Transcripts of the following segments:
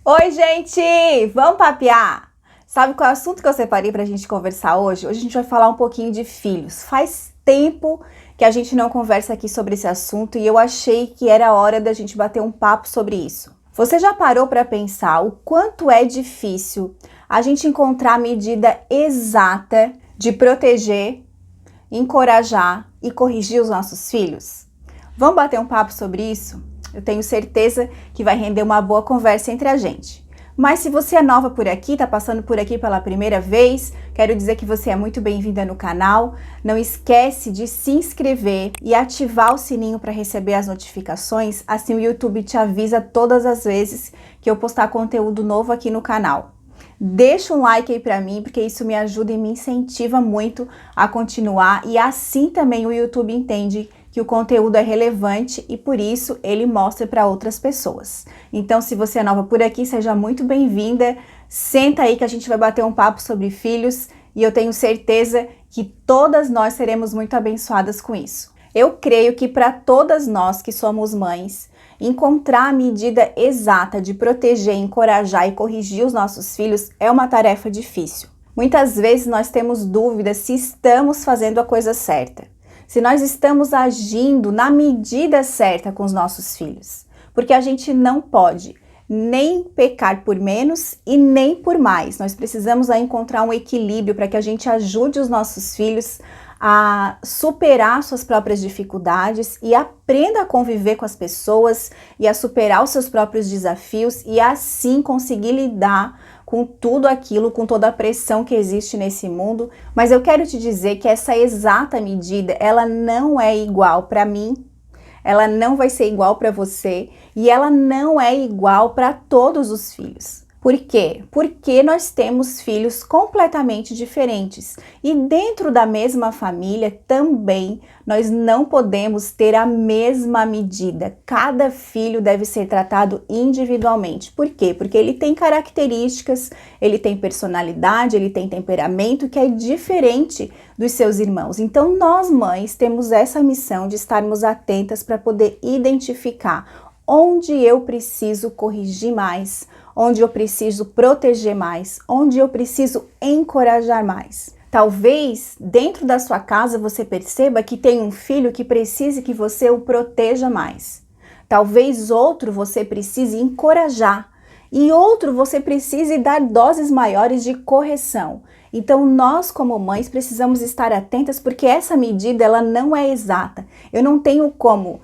Oi, gente! Vamos papear? Sabe qual é o assunto que eu separei pra gente conversar hoje? Hoje a gente vai falar um pouquinho de filhos. Faz tempo que a gente não conversa aqui sobre esse assunto e eu achei que era hora da gente bater um papo sobre isso. Você já parou para pensar o quanto é difícil a gente encontrar a medida exata de proteger, encorajar e corrigir os nossos filhos? Vamos bater um papo sobre isso? Eu tenho certeza que vai render uma boa conversa entre a gente. Mas se você é nova por aqui, está passando por aqui pela primeira vez, quero dizer que você é muito bem-vinda no canal. Não esquece de se inscrever e ativar o sininho para receber as notificações, assim o YouTube te avisa todas as vezes que eu postar conteúdo novo aqui no canal. Deixa um like aí para mim, porque isso me ajuda e me incentiva muito a continuar, e assim também o YouTube entende que o conteúdo é relevante e por isso ele mostra para outras pessoas. Então, se você é nova por aqui, seja muito bem-vinda. Senta aí que a gente vai bater um papo sobre filhos e eu tenho certeza que todas nós seremos muito abençoadas com isso. Eu creio que para todas nós que somos mães, encontrar a medida exata de proteger, encorajar e corrigir os nossos filhos é uma tarefa difícil. Muitas vezes nós temos dúvidas se estamos fazendo a coisa certa, se nós estamos agindo na medida certa com os nossos filhos, porque a gente não pode nem pecar por menos e nem por mais. Nós precisamos aí encontrar um equilíbrio para que a gente ajude os nossos filhos a superar suas próprias dificuldades e aprenda a conviver com as pessoas e a superar os seus próprios desafios e assim conseguir lidar com tudo aquilo, com toda a pressão que existe nesse mundo. Mas eu quero te dizer que essa exata medida, ela não é igual para mim, ela não vai ser igual para você e ela não é igual para todos os filhos. Por quê? Porque nós temos filhos completamente diferentes e dentro da mesma família também nós não podemos ter a mesma medida. Cada filho deve ser tratado individualmente. Por quê? Porque ele tem características, ele tem personalidade, ele tem temperamento que é diferente dos seus irmãos. Então nós mães temos essa missão de estarmos atentas para poder identificar onde eu preciso corrigir mais, onde eu preciso proteger mais, onde eu preciso encorajar mais. Talvez dentro da sua casa você perceba que tem um filho que precise que você o proteja mais. Talvez outro você precise encorajar e outro você precise dar doses maiores de correção. Então nós como mães precisamos estar atentas porque essa medida ela não é exata. Eu não tenho como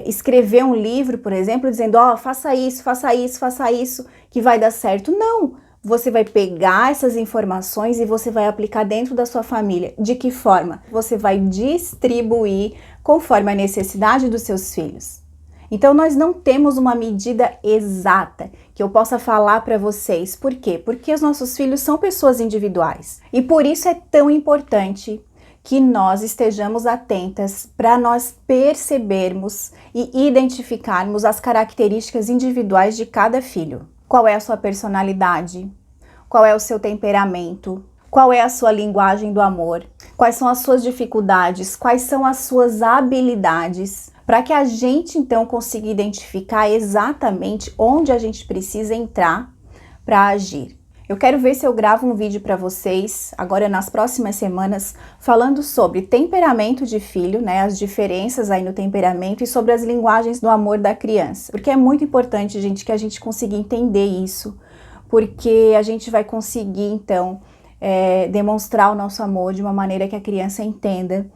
escrever um livro, por exemplo, dizendo, faça isso, faça isso, faça isso, que vai dar certo. Não, você vai pegar essas informações e você vai aplicar dentro da sua família. De que forma? Você vai distribuir conforme a necessidade dos seus filhos. Então nós não temos uma medida exata que eu possa falar para vocês. Por quê? Porque os nossos filhos são pessoas individuais. E por isso é tão importante que nós estejamos atentas para nós percebermos e identificarmos as características individuais de cada filho. Qual é a sua personalidade? Qual é o seu temperamento? Qual é a sua linguagem do amor? Quais são as suas dificuldades? Quais são as suas habilidades? Para que a gente então consiga identificar exatamente onde a gente precisa entrar para agir. Eu quero ver se eu gravo um vídeo para vocês, agora nas próximas semanas, falando sobre temperamento de filho, né, as diferenças aí no temperamento e sobre as linguagens do amor da criança. Porque é muito importante, gente, que a gente consiga entender isso, porque a gente vai conseguir, então, demonstrar o nosso amor de uma maneira que a criança entenda.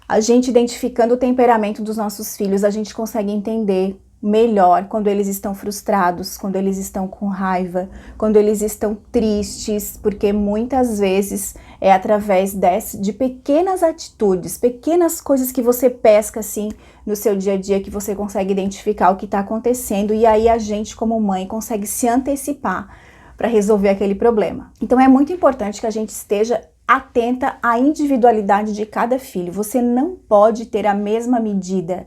A gente identificando o temperamento dos nossos filhos, a gente consegue entender melhor quando eles estão frustrados, quando eles estão com raiva, quando eles estão tristes, porque muitas vezes é através de pequenas atitudes, pequenas coisas que você pesca assim no seu dia a dia que você consegue identificar o que está acontecendo e aí a gente como mãe consegue se antecipar para resolver aquele problema. Então é muito importante que a gente esteja atenta à individualidade de cada filho. Você não pode ter a mesma medida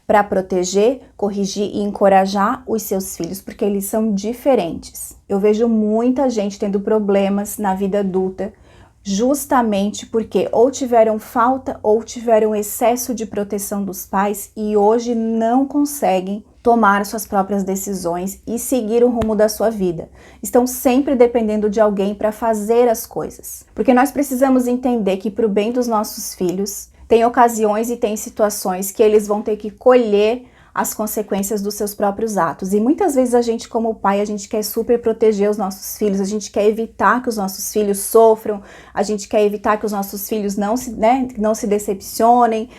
para proteger, corrigir e encorajar os seus filhos, porque eles são diferentes. Eu vejo muita gente tendo problemas na vida adulta, justamente porque ou tiveram falta ou tiveram excesso de proteção dos pais e hoje não conseguem tomar suas próprias decisões e seguir o rumo da sua vida. Estão sempre dependendo de alguém para fazer as coisas. Porque nós precisamos entender que para o bem dos nossos filhos, tem ocasiões e tem situações que eles vão ter que colher as consequências dos seus próprios atos. E muitas vezes a gente, como pai, a gente quer super proteger os nossos filhos, a gente quer evitar que os nossos filhos sofram, a gente quer evitar que os nossos filhos não se decepcionem,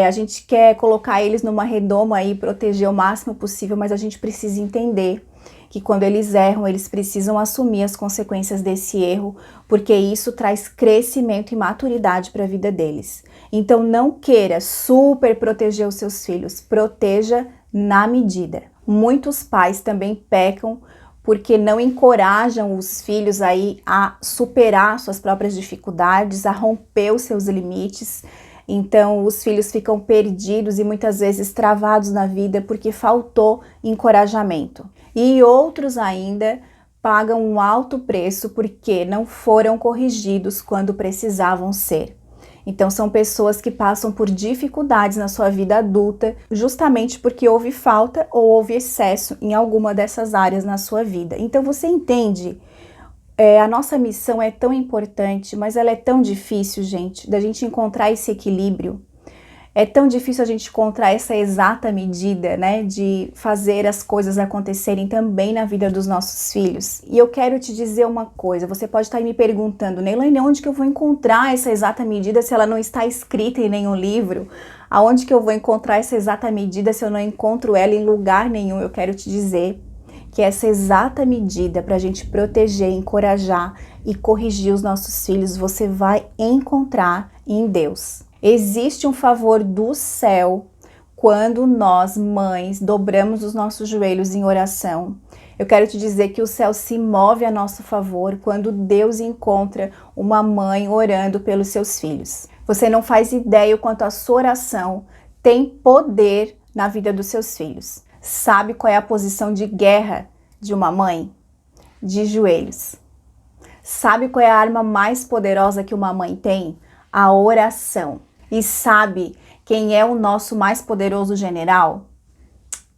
a gente quer colocar eles numa redoma e proteger o máximo possível, mas a gente precisa entender que quando eles erram, eles precisam assumir as consequências desse erro, porque isso traz crescimento e maturidade para a vida deles. Então não queira super proteger os seus filhos, proteja na medida. Muitos pais também pecam porque não encorajam os filhos aí a superar suas próprias dificuldades, a romper os seus limites. Então os filhos ficam perdidos e muitas vezes travados na vida porque faltou encorajamento. E outros ainda pagam um alto preço porque não foram corrigidos quando precisavam ser. Então são pessoas que passam por dificuldades na sua vida adulta justamente porque houve falta ou houve excesso em alguma dessas áreas na sua vida. Então você entende? A nossa missão é tão importante, mas ela é tão difícil, gente, da gente encontrar esse equilíbrio. É tão difícil a gente encontrar essa exata medida, né, de fazer as coisas acontecerem também na vida dos nossos filhos. E eu quero te dizer uma coisa, você pode estar aí me perguntando, Neilane, onde que eu vou encontrar essa exata medida se ela não está escrita em nenhum livro? Aonde que eu vou encontrar essa exata medida se eu não encontro ela em lugar nenhum? Eu quero te dizer que essa exata medida para a gente proteger, encorajar e corrigir os nossos filhos, você vai encontrar em Deus. Existe um favor do céu quando nós, mães, dobramos os nossos joelhos em oração. Eu quero te dizer que o céu se move a nosso favor quando Deus encontra uma mãe orando pelos seus filhos. Você não faz ideia o quanto a sua oração tem poder na vida dos seus filhos. Sabe qual é a posição de guerra de uma mãe? De joelhos. Sabe qual é a arma mais poderosa que uma mãe tem? A oração. E sabe quem é o nosso mais poderoso general?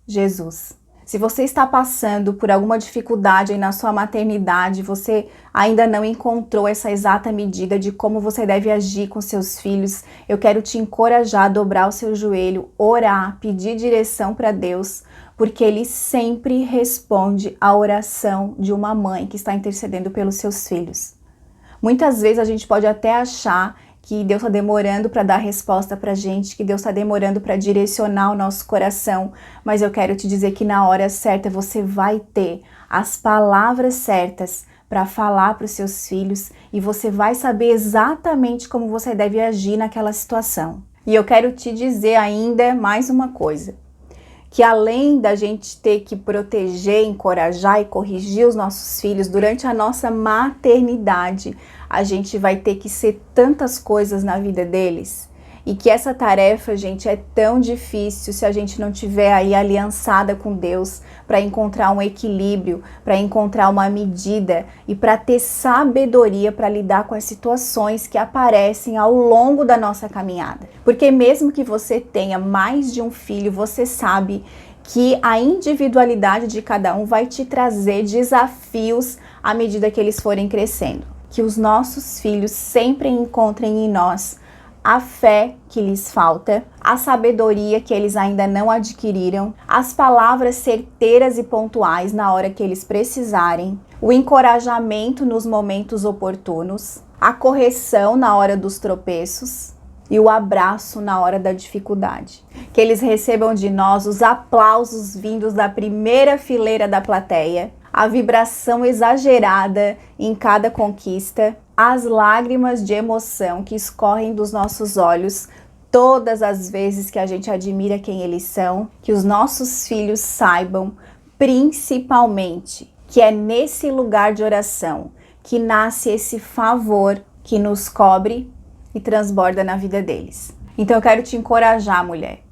Jesus. Se você está passando por alguma dificuldade aí na sua maternidade, você ainda não encontrou essa exata medida de como você deve agir com seus filhos, eu quero te encorajar a dobrar o seu joelho, orar, pedir direção para Deus, porque Ele sempre responde à oração de uma mãe que está intercedendo pelos seus filhos. Muitas vezes a gente pode até achar que Deus está demorando para dar resposta para a gente, que Deus está demorando para direcionar o nosso coração, mas eu quero te dizer que na hora certa você vai ter as palavras certas para falar para os seus filhos e você vai saber exatamente como você deve agir naquela situação. E eu quero te dizer ainda mais uma coisa, que além da gente ter que proteger, encorajar e corrigir os nossos filhos durante a nossa maternidade, a gente vai ter que ser tantas coisas na vida deles e que essa tarefa, gente, é tão difícil se a gente não tiver aí aliançada com Deus para encontrar um equilíbrio, para encontrar uma medida e para ter sabedoria para lidar com as situações que aparecem ao longo da nossa caminhada. Porque mesmo que você tenha mais de um filho, você sabe que a individualidade de cada um vai te trazer desafios à medida que eles forem crescendo. Que os nossos filhos sempre encontrem em nós a fé que lhes falta, a sabedoria que eles ainda não adquiriram, as palavras certeiras e pontuais na hora que eles precisarem, o encorajamento nos momentos oportunos, a correção na hora dos tropeços e o abraço na hora da dificuldade. Que eles recebam de nós os aplausos vindos da primeira fileira da plateia, a vibração exagerada em cada conquista, as lágrimas de emoção que escorrem dos nossos olhos todas as vezes que a gente admira quem eles são, que os nossos filhos saibam, principalmente, que é nesse lugar de oração que nasce esse favor que nos cobre e transborda na vida deles. Então eu quero te encorajar, mulher,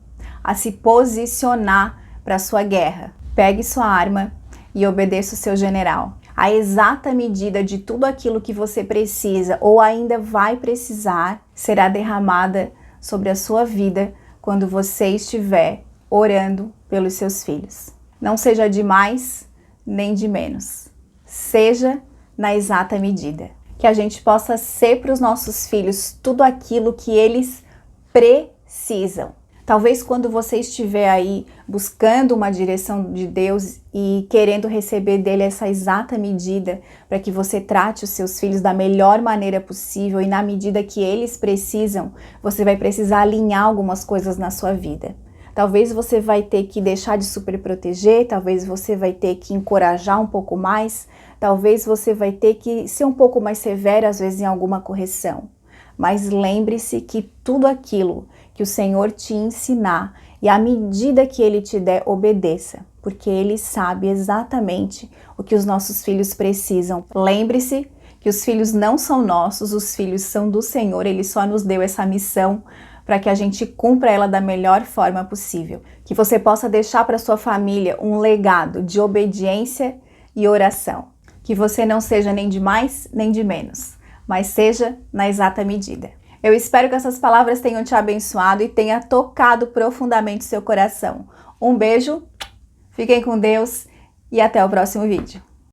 a se posicionar para a sua guerra. Pegue sua arma e obedeça o seu general. A exata medida de tudo aquilo que você precisa ou ainda vai precisar será derramada sobre a sua vida quando você estiver orando pelos seus filhos. Não seja de mais nem de menos. Seja na exata medida. Que a gente possa ser para os nossos filhos tudo aquilo que eles precisam. Talvez quando você estiver aí buscando uma direção de Deus e querendo receber dele essa exata medida para que você trate os seus filhos da melhor maneira possível e na medida que eles precisam, você vai precisar alinhar algumas coisas na sua vida. Talvez você vai ter que deixar de superproteger, talvez você vai ter que encorajar um pouco mais, talvez você vai ter que ser um pouco mais severo às vezes em alguma correção. Mas lembre-se que tudo aquilo que o Senhor te ensinar e à medida que Ele te der, obedeça, porque Ele sabe exatamente o que os nossos filhos precisam. Lembre-se que os filhos não são nossos, os filhos são do Senhor, Ele só nos deu essa missão para que a gente cumpra ela da melhor forma possível. Que você possa deixar para sua família um legado de obediência e oração. Que você não seja nem de mais nem de menos, mas seja na exata medida. Eu espero que essas palavras tenham te abençoado e tenha tocado profundamente seu coração. Um beijo, fiquem com Deus e até o próximo vídeo.